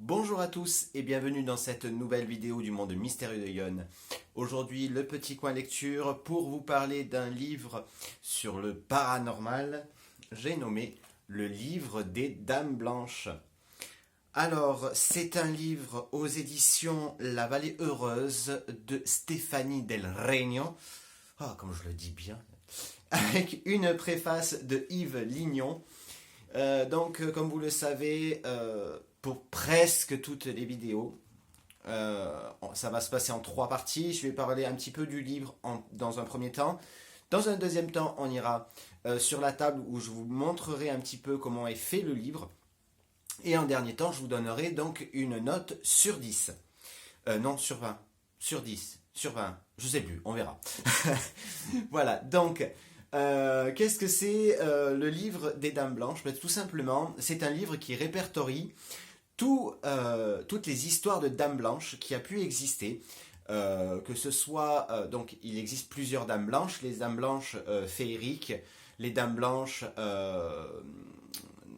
Bonjour à tous et bienvenue dans cette nouvelle vidéo du monde mystérieux de Yon. Aujourd'hui, le petit coin lecture pour vous parler d'un livre sur le paranormal. J'ai nommé le livre des Dames Blanches. Alors, c'est un livre aux éditions La Vallée Heureuse de Stéphanie Del Regno. Ah, comme je le dis bien. Avec une préface de Yves Lignon. Comme vous le savez, pour presque toutes les vidéos, ça va se passer en 3 parties. Je vais parler un petit peu du livre dans un premier temps. Dans un deuxième temps, on ira sur la table où je vous montrerai un petit peu comment est fait le livre. Et en dernier temps, je vous donnerai donc une note sur 10. Non, sur 20. Sur 10. Sur 20. Je sais plus, on verra. Voilà, donc... qu'est-ce que c'est le livre des Dames Blanches? Tout simplement, c'est un livre qui répertorie toutes les histoires de Dames Blanches qui a pu exister. Que ce soit, donc il existe plusieurs Dames Blanches, les Dames Blanches féeriques, les Dames Blanches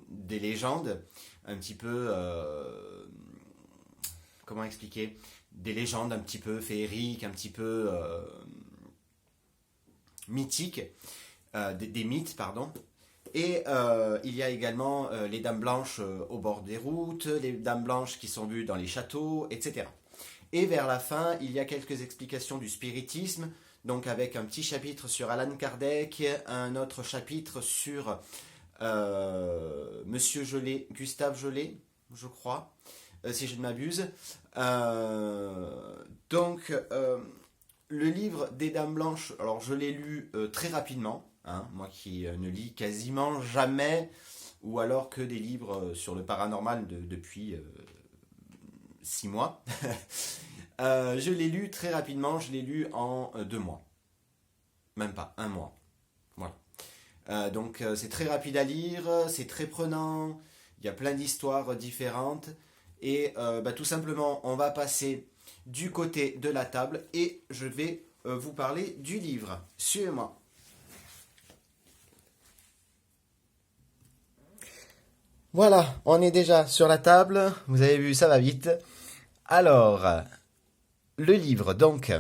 des légendes, un petit peu, comment expliquer, des légendes un petit peu féeriques, un petit peu mythiques. Des mythes, pardon. Et il y a également les dames blanches au bord des routes, les dames blanches qui sont vues dans les châteaux, etc. Et vers la fin, il y a quelques explications du spiritisme, donc avec un petit chapitre sur Allan Kardec, un autre chapitre sur Monsieur Gelé, Gustave Gelé, je crois, si je ne m'abuse. Le livre des Dames Blanches, alors je l'ai lu très rapidement, hein, moi qui ne lis quasiment jamais, ou alors que des livres sur le paranormal depuis 6 mois. Je l'ai lu très rapidement, je l'ai lu en 2 mois. Même pas, 1 mois. Voilà. C'est très rapide à lire, c'est très prenant, il y a plein d'histoires différentes, et tout simplement on va passer du côté de la table et je vais vous parler du livre. Suivez-moi. Voilà, on est déjà sur la table. Vous avez vu, ça va vite. Alors, le livre, donc,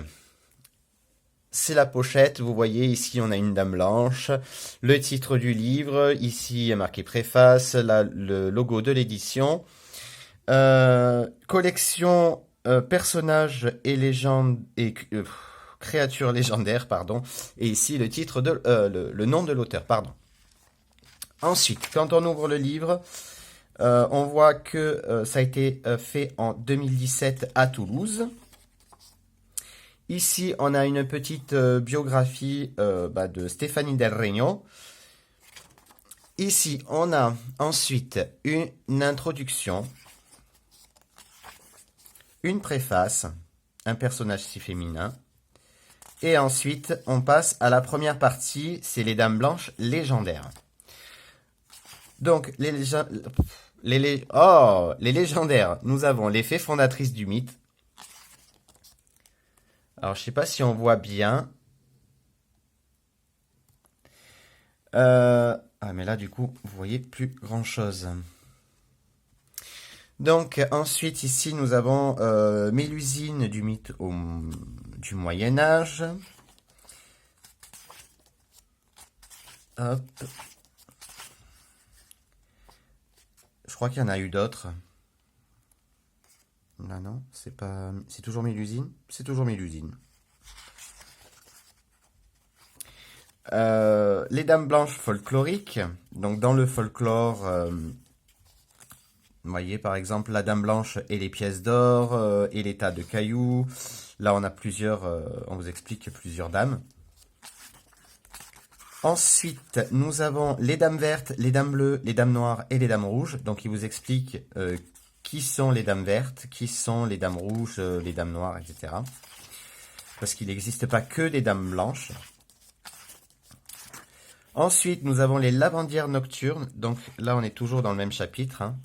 c'est la pochette. Vous voyez, ici, on a une dame blanche. Le titre du livre, ici, marqué préface, là, le logo de l'édition. Collection personnages et légendes et créatures légendaires, pardon. Et ici le titre de le nom de l'auteur, pardon. Ensuite, quand on ouvre le livre, on voit que ça a été fait en 2017 à Toulouse. Ici, on a une petite biographie de Stéphanie Del Regno. Ici, on a ensuite une introduction, une préface, un personnage si féminin. Et ensuite, on passe à la première partie, c'est les Dames Blanches légendaires. Donc, les légendaires, nous avons les fées fondatrices du mythe. Alors, je ne sais pas si on voit bien. Mais là, du coup, vous voyez plus grand-chose. Donc, ensuite, ici, nous avons Mélusine du mythe du Moyen-Âge. Hop. Je crois qu'il y en a eu d'autres. Là, non, c'est pas... C'est toujours Mélusine? C'est toujours Mélusine. Les Dames Blanches folkloriques. Donc, dans le folklore... vous voyez, par exemple, la Dame Blanche et les pièces d'or, et les tas de cailloux. Là, on a plusieurs, on vous explique plusieurs dames. Ensuite, nous avons les Dames vertes, les Dames bleues, les Dames noires et les Dames rouges. Donc, il vous explique qui sont les Dames vertes, qui sont les Dames rouges, les Dames noires, etc. Parce qu'il n'existe pas que des Dames blanches. Ensuite, nous avons les lavandières nocturnes. Donc, là, on est toujours dans le même chapitre, hein.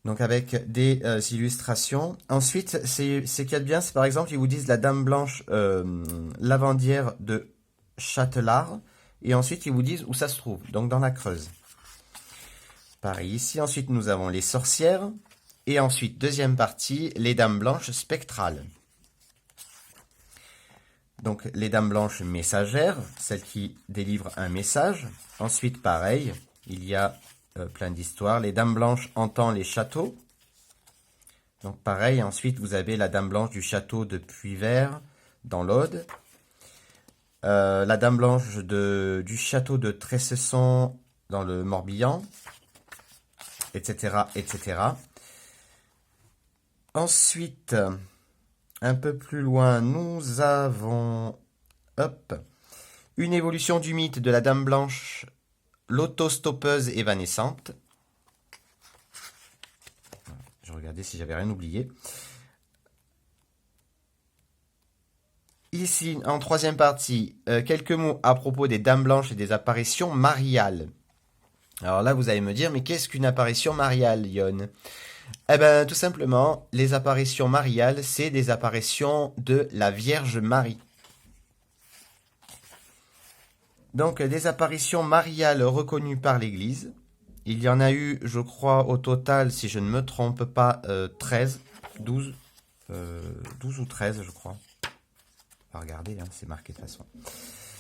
Donc avec des illustrations. Ensuite, c'est qu'il y a de bien, c'est par exemple, ils vous disent la Dame Blanche lavandière de Châtelard. Et ensuite, ils vous disent où ça se trouve, donc dans la Creuse. Pareil ici. Ensuite, nous avons les sorcières. Et ensuite, deuxième partie, les dames blanches spectrales. Donc, les dames blanches messagères, celles qui délivrent un message. Ensuite, pareil, il y a plein d'histoires. Les dames blanches hantant les châteaux. Donc, pareil, ensuite, vous avez la dame blanche du château de Puyvert, dans l'Aude. La dame blanche du château de Tressesson, dans le Morbihan, etc., etc. Ensuite, un peu plus loin, nous avons une évolution du mythe de la Dame Blanche, l'autostoppeuse évanescente. Je regardais si j'avais rien oublié. Ici, en troisième partie, quelques mots à propos des Dames Blanches et des apparitions mariales. Alors là, vous allez me dire, mais qu'est-ce qu'une apparition mariale, Yon? Eh bien, tout simplement, les apparitions mariales, c'est des apparitions de la Vierge Marie. Donc, des apparitions mariales reconnues par l'Église. Il y en a eu, je crois, au total, si je ne me trompe pas, 12 ou 13, je crois. On va regarder, hein, c'est marqué de toute façon.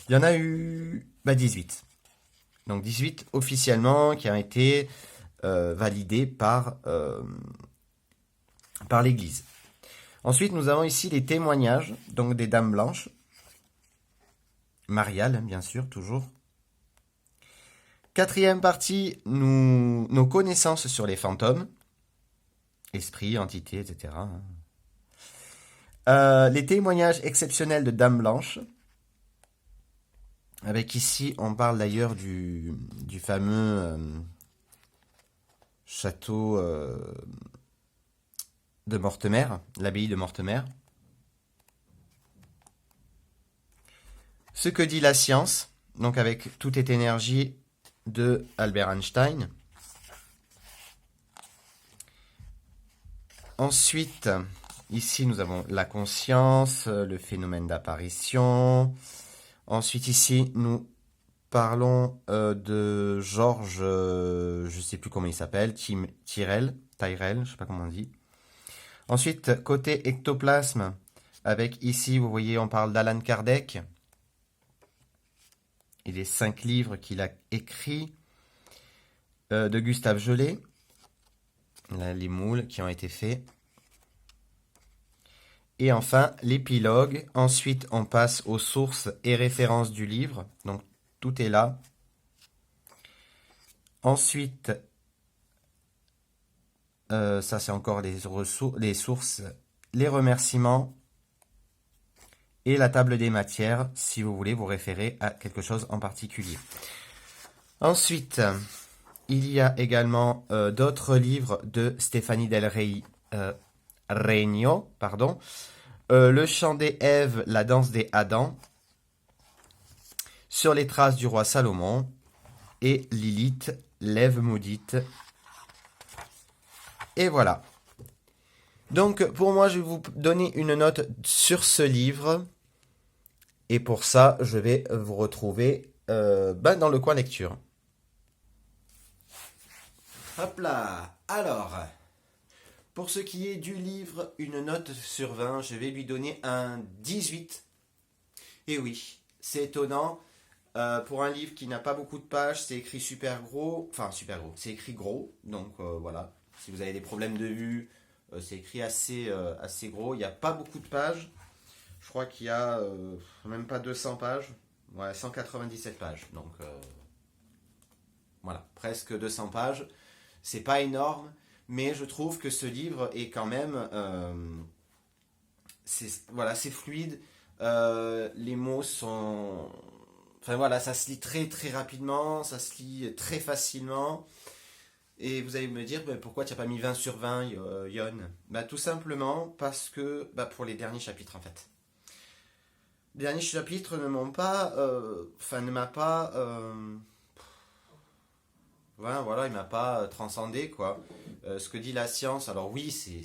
Il y en a eu 18. Donc 18 officiellement qui ont été validés par l'Église. Ensuite, nous avons ici les témoignages donc des Dames Blanches. Mariales, bien sûr, toujours. Quatrième partie, nos connaissances sur les fantômes. Esprits, entités, etc. Les témoignages exceptionnels de Dames Blanches. Avec ici, on parle d'ailleurs du fameux château de Mortemer, l'abbaye de Mortemer. Ce que dit la science, donc avec Tout est énergie de Albert Einstein. Ensuite, ici nous avons la conscience, le phénomène d'apparition. Ensuite ici nous parlons de Georges, je ne sais plus comment il s'appelle, Tyrrell, je ne sais pas comment on dit. Ensuite, côté ectoplasme, avec ici, vous voyez, on parle d'Alan Kardec et les 5 livres qu'il a écrits, de Gustave Gelé, là, les moules qui ont été faits. Et enfin, l'épilogue. Ensuite, on passe aux sources et références du livre. Donc, tout est là. Ensuite, ça c'est encore les sources, les remerciements et la table des matières, si vous voulez vous référer à quelque chose en particulier. Ensuite, il y a également d'autres livres de Stéphanie Del Regno, pardon. Le chant des Èves, la danse des Adams, Sur les traces du roi Salomon et Lilith, l'Ève maudite. Et voilà. Donc pour moi, je vais vous donner une note sur ce livre. Et pour ça, je vais vous retrouver dans le coin lecture. Hop là. Alors, pour ce qui est du livre, une note sur 20, je vais lui donner un 18. Et oui, c'est étonnant. Pour un livre qui n'a pas beaucoup de pages, c'est écrit super gros. Enfin, super gros, c'est écrit gros. Donc voilà, si vous avez des problèmes de vue, c'est écrit assez gros. Il n'y a pas beaucoup de pages. Je crois qu'il y a même pas 200 pages. Ouais, 197 pages. Donc voilà, presque 200 pages. C'est pas énorme, mais je trouve que ce livre est quand même... c'est fluide. Les mots sont... Enfin voilà, ça se lit très très rapidement, ça se lit très facilement. Et vous allez me dire, pourquoi tu n'as pas mis 20 sur 20, Yon? Tout simplement parce que, pour les derniers chapitres en fait. Les derniers chapitres ne m'ont pas... voilà, il m'a pas transcendé, quoi. Ce que dit la science, alors oui, c'est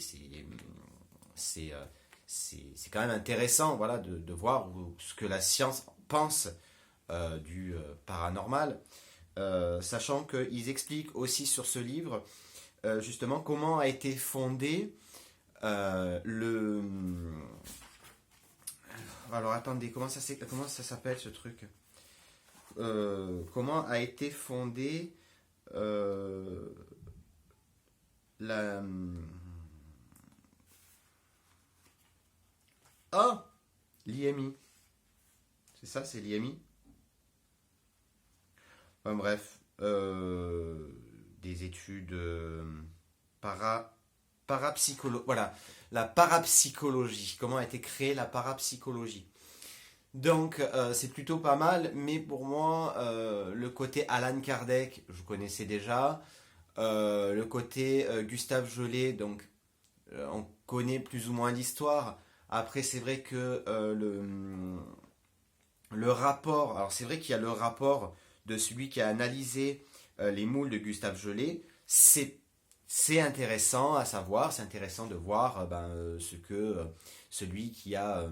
quand même intéressant, voilà, de voir ce que la science pense du paranormal, sachant qu'ils expliquent aussi sur ce livre justement comment a été fondé le... Alors attendez, comment ça s'appelle ce truc? Comment a été fondé la... Ah, l'IMI. C'est ça, c'est l'IMI. Enfin, bref, des études voilà, la parapsychologie. Comment a été créée la parapsychologie? Donc, c'est plutôt pas mal, mais pour moi, le côté Alan Kardec, je connaissais déjà. Le côté Gustave Gelé, donc on connaît plus ou moins l'histoire. Après, c'est vrai que le rapport, alors c'est vrai qu'il y a le rapport de celui qui a analysé les moules de Gustave Gelé, c'est intéressant à savoir, c'est intéressant de voir ce que celui qui a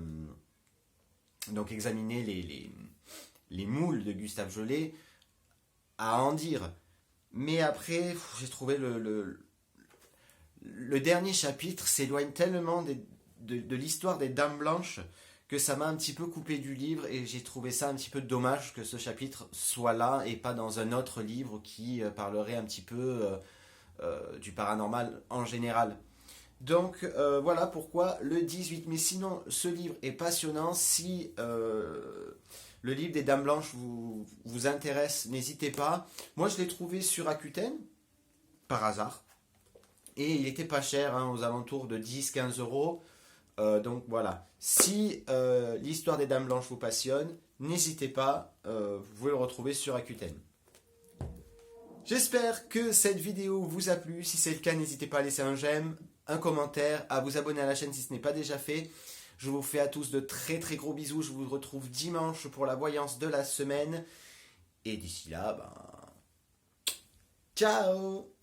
donc examiné les moules de Gustave Gelé a à en dire. Mais après, j'ai trouvé le dernier chapitre s'éloigne tellement de l'histoire des Dames Blanches que ça m'a un petit peu coupé du livre et j'ai trouvé ça un petit peu dommage que ce chapitre soit là et pas dans un autre livre qui parlerait un petit peu du paranormal en général. Donc voilà pourquoi le 18. Mais sinon, ce livre est passionnant. Si le livre des Dames Blanches vous intéresse, n'hésitez pas. Moi, je l'ai trouvé sur Rakuten, par hasard. Et il était pas cher, hein, aux alentours de 10-15 euros. Donc voilà. Si l'histoire des Dames Blanches vous passionne, n'hésitez pas. Vous pouvez le retrouver sur Rakuten. J'espère que cette vidéo vous a plu. Si c'est le cas, n'hésitez pas à laisser un j'aime, un commentaire, à vous abonner à la chaîne si ce n'est pas déjà fait. Je vous fais à tous de très très gros bisous. Je vous retrouve dimanche pour la voyance de la semaine. Et d'ici là, ciao!